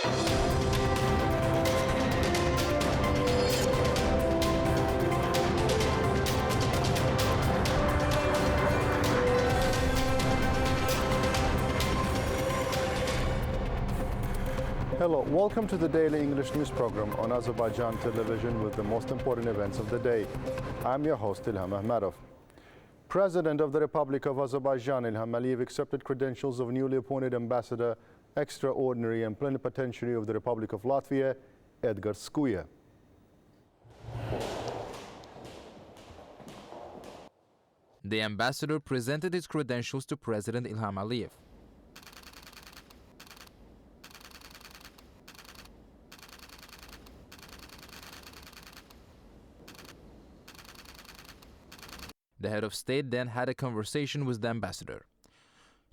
Hello, welcome to the daily English news program on Azərbaycan Television with the most important events of the day. I'm your host, İlham Məmmədov. President of the Republic of Azerbaijan, İlham accepted credentials of newly appointed Ambassador, Extraordinary and Plenipotentiary of the Republic of Latvia, Edgar Skuja. The ambassador presented his credentials to President Ilham Aliyev. The head of state then had a conversation with the ambassador.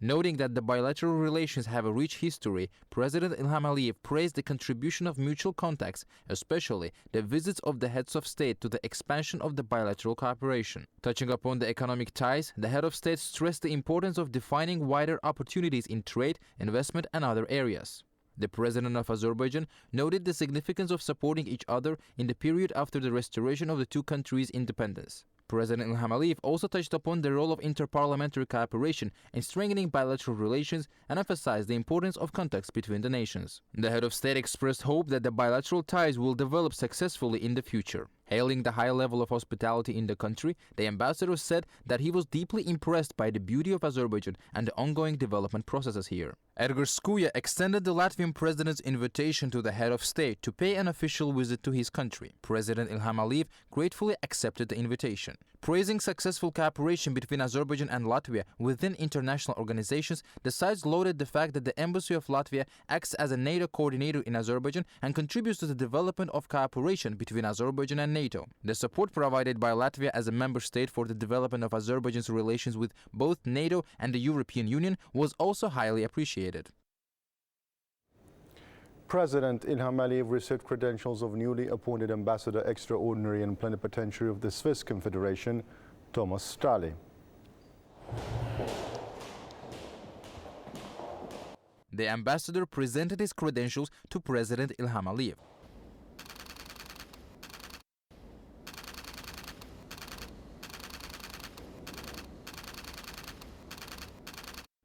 Noting that the bilateral relations have a rich history, President Ilham Aliyev praised the contribution of mutual contacts, especially the visits of the heads of state to the expansion of the bilateral cooperation. Touching upon the economic ties, the head of state stressed the importance of defining wider opportunities in trade, investment and other areas. The President of Azerbaijan noted the significance of supporting each other in the period after the restoration of the two countries' independence. President Ilham Aliyev also touched upon the role of interparliamentary cooperation in strengthening bilateral relations and emphasized the importance of contacts between the nations. The head of state expressed hope that the bilateral ties will develop successfully in the future. Hailing the high level of hospitality in the country, the ambassador said that he was deeply impressed by the beauty of Azerbaijan and the ongoing development processes here. Edgar Skuja extended the Latvian president's invitation to the head of state to pay an official visit to his country. President Ilham Aliyev gratefully accepted the invitation. Praising successful cooperation between Azerbaijan and Latvia within international organizations, the sides lauded the fact that the Embassy of Latvia acts as a NATO coordinator in Azerbaijan and contributes to the development of cooperation between Azerbaijan and NATO. The support provided by Latvia as a member state for the development of Azerbaijan's relations with both NATO and the European Union was also highly appreciated. President Ilham Aliyev received credentials of newly appointed Ambassador, Extraordinary and Plenipotentiary of the Swiss Confederation, Thomas Stahli. The ambassador presented his credentials to President Ilham Aliyev.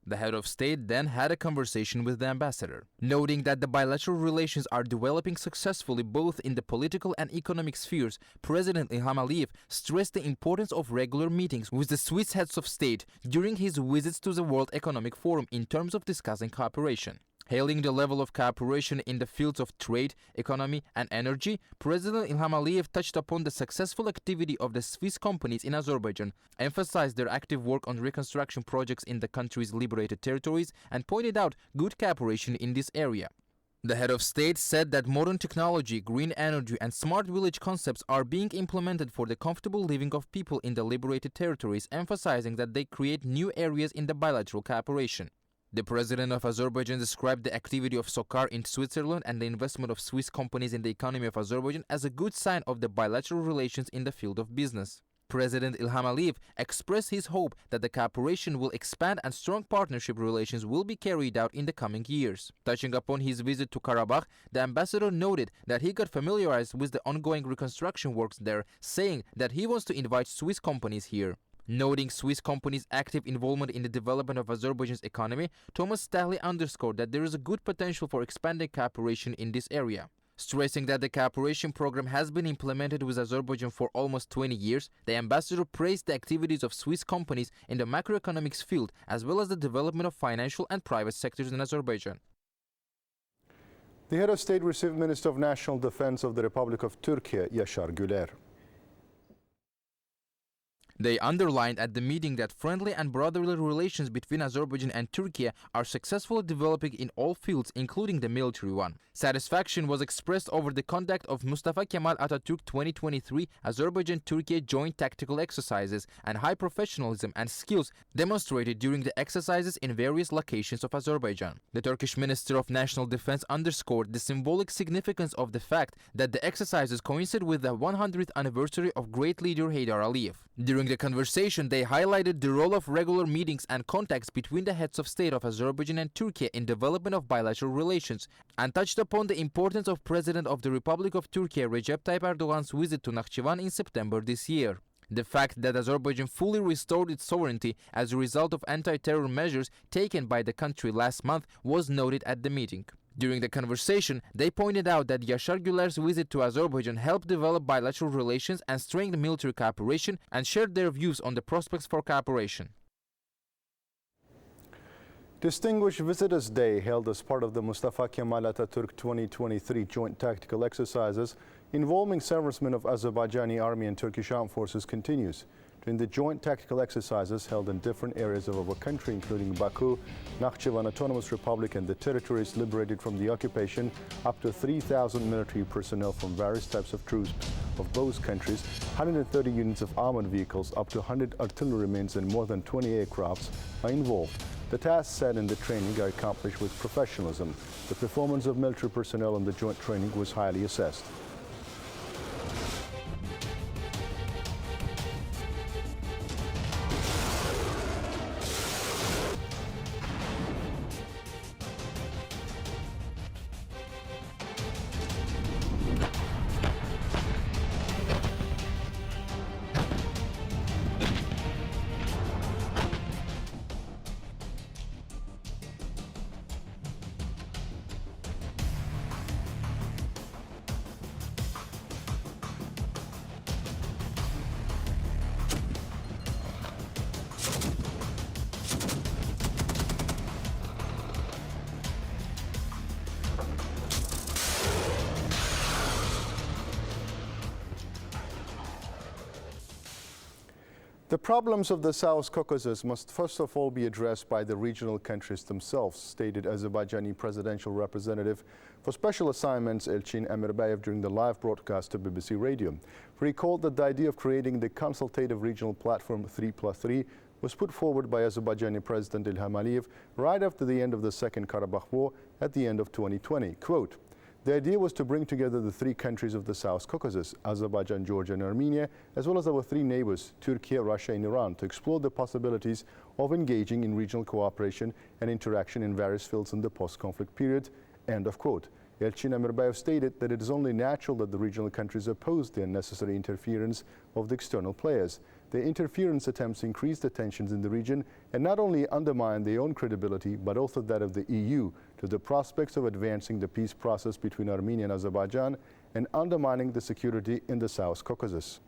The head of state then had a conversation with the ambassador. Noting that the bilateral relations are developing successfully both in the political and economic spheres, President Ilham Aliyev stressed the importance of regular meetings with the Swiss heads of state during his visits to the World Economic Forum in terms of discussing cooperation. Hailing the level of cooperation in the fields of trade, economy and energy, President Ilham Aliyev touched upon the successful activity of the Swiss companies in Azerbaijan, emphasized their active work on reconstruction projects in the country's liberated territories, and pointed out good cooperation in this area. The head of state said that modern technology, green energy and smart village concepts are being implemented for the comfortable living of people in the liberated territories, emphasizing that they create new areas in the bilateral cooperation. The president of Azerbaijan described the activity of SOCAR in Switzerland and the investment of Swiss companies in the economy of Azerbaijan as a good sign of the bilateral relations in the field of business. President Ilham Aliyev expressed his hope that the cooperation will expand and strong partnership relations will be carried out in the coming years. Touching upon his visit to Karabakh, the ambassador noted that he got familiarized with the ongoing reconstruction works there, saying that he wants to invite Swiss companies here. Noting Swiss companies' active involvement in the development of Azerbaijan's economy, Thomas Stahli underscored that there is a good potential for expanding cooperation in this area. Stressing that the cooperation program has been implemented with Azerbaijan for almost 20 years, the ambassador praised the activities of Swiss companies in the macroeconomics field as well as the development of financial and private sectors in Azerbaijan. The head of state received Minister of National Defense of the Republic of Turkey, Yaşar Güler. They underlined at the meeting that friendly and brotherly relations between Azerbaijan and Turkey are successfully developing in all fields, including the military one. Satisfaction was expressed over the conduct of Mustafa Kemal Atatürk 2023 Azerbaijan-Turkey joint tactical exercises and high professionalism and skills demonstrated during the exercises in various locations of Azerbaijan. The Turkish Minister of National Defense underscored the symbolic significance of the fact that the exercises coincide with the 100th anniversary of great leader Heydar Aliyev. During During the conversation, they highlighted the role of regular meetings and contacts between the heads of state of Azerbaijan and Turkey in development of bilateral relations, and touched upon the importance of President of the Republic of Turkey Recep Tayyip Erdogan's visit to Nakhchivan in September this year. The fact that Azerbaijan fully restored its sovereignty as a result of anti-terror measures taken by the country last month was noted at the meeting. During the conversation, they pointed out that Yaşar Güler's visit to Azerbaijan helped develop bilateral relations and strengthen military cooperation, and shared their views on the prospects for cooperation. Distinguished Visitors Day, held as part of the Mustafa Kemal Atatürk 2023 joint tactical exercises involving servicemen of Azerbaijani Army and Turkish Armed Forces, continues. During the joint tactical exercises held in different areas of our country, including Baku, Nakhchivan Autonomous Republic and the territories liberated from the occupation, up to 3,000 military personnel from various types of troops of both countries, 130 units of armored vehicles, up to 100 artillerymen and more than 20 aircrafts are involved. The tasks set in the training are accomplished with professionalism. The performance of military personnel in the joint training was highly assessed. The problems of the South Caucasus must first of all be addressed by the regional countries themselves, stated Azerbaijani presidential representative for special assignments Elçin Əmirbəyev during the live broadcast to BBC Radio. He recalled that the idea of creating the consultative regional platform 3+3 was put forward by Azerbaijani President İlham Aliyev right after the end of the Second Karabakh War at the end of 2020. Quote, "The idea was to bring together the three countries of the South Caucasus, Azerbaijan, Georgia and Armenia, as well as our three neighbors, Turkey, Russia and Iran, to explore the possibilities of engaging in regional cooperation and interaction in various fields in the post-conflict period." End of quote. Elçin Əmirbəyev stated that it is only natural that the regional countries oppose the unnecessary interference of the external players. The interference attempts increase the tensions in the region and not only undermine their own credibility, but also that of the EU to the prospects of advancing the peace process between Armenia and Azerbaijan and undermining the security in the South Caucasus.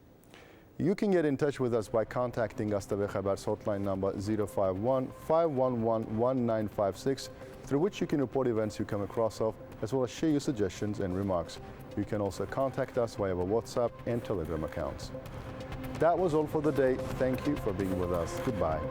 You can get in touch with us by contacting AzTV Haber's hotline number 051-511-1956, through which you can report events you come across of, as well as share your suggestions and remarks. You can also contact us via our WhatsApp and Telegram accounts. That was all for the day. Thank you for being with us. Goodbye.